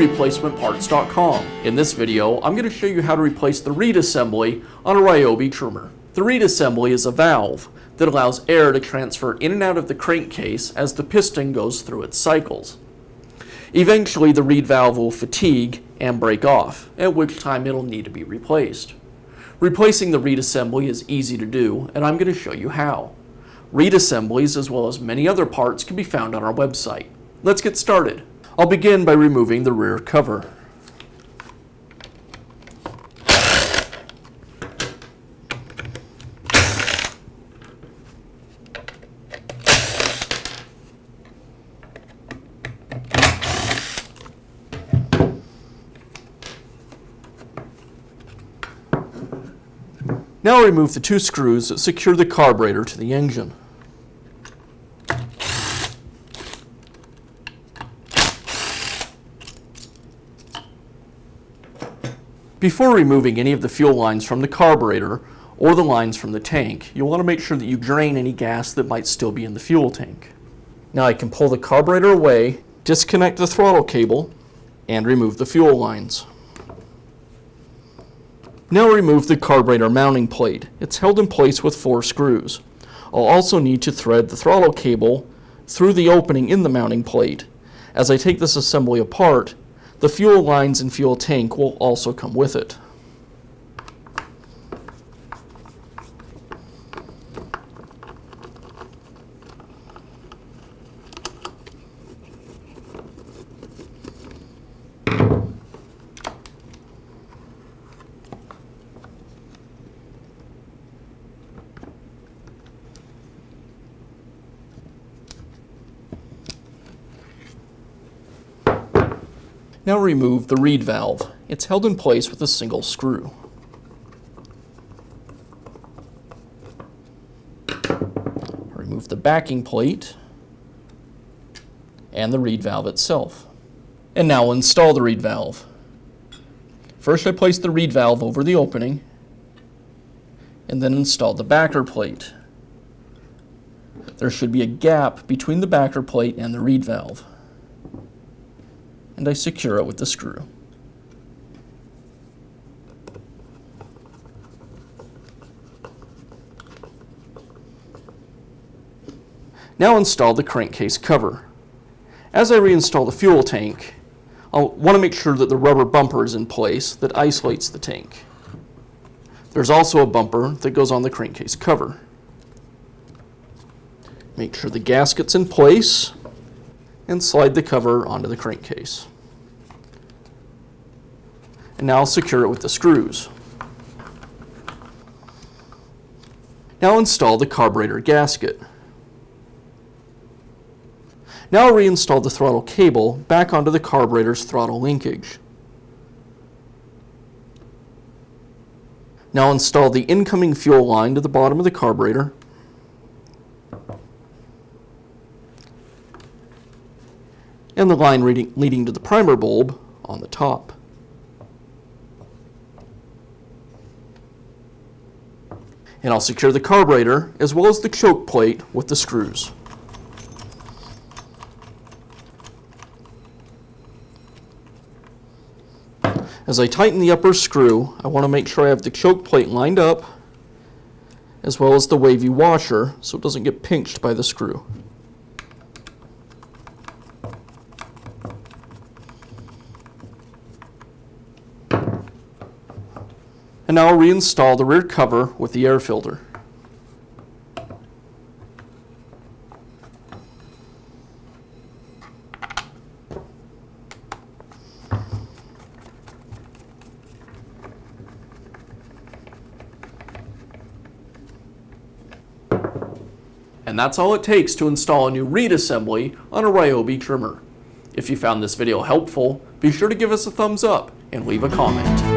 replacementparts.com. In this video, I'm going to show you how to replace the reed assembly on a Ryobi trimmer. The reed assembly is a valve that allows air to transfer in and out of the crankcase as the piston goes through its cycles. Eventually, the reed valve will fatigue and break off, at which time it'll need to be replaced. Replacing the reed assembly is easy to do, and I'm going to show you how. Reed assemblies, as well as many other parts, can be found on our website. Let's get started. I'll begin by removing the rear cover. Now remove the two screws that secure the carburetor to the engine. Before removing any of the fuel lines from the carburetor or the lines from the tank, you'll want to make sure that you drain any gas that might still be in the fuel tank. Now I can pull the carburetor away, disconnect the throttle cable, and remove the fuel lines. Now remove the carburetor mounting plate. It's held in place with 4 screws. I'll also need to thread the throttle cable through the opening in the mounting plate. As I take this assembly apart, the fuel lines and fuel tank will also come with it. Now remove the reed valve. It's held in place with a single screw. Remove the backing plate and the reed valve itself. And now install the reed valve. First I place the reed valve over the opening and then install the backer plate. There should be a gap between the backer plate and the reed valve, and I secure it with the screw. Now install the crankcase cover. As I reinstall the fuel tank, I'll want to make sure that the rubber bumper is in place that isolates the tank. There's also a bumper that goes on the crankcase cover. Make sure the gasket's in place and slide the cover onto the crankcase. And now I'll secure it with the screws. Now install the carburetor gasket. Now I'll reinstall the throttle cable back onto the carburetor's throttle linkage. Now install the incoming fuel line to the bottom of the carburetor. And the line leading to the primer bulb on the top. And I'll secure the carburetor as well as the choke plate with the screws. As I tighten the upper screw, I want to make sure I have the choke plate lined up as well as the wavy washer so it doesn't get pinched by the screw. And now I'll reinstall the rear cover with the air filter. And that's all it takes to install a new reed assembly on a Ryobi trimmer. If you found this video helpful, be sure to give us a thumbs up and leave a comment.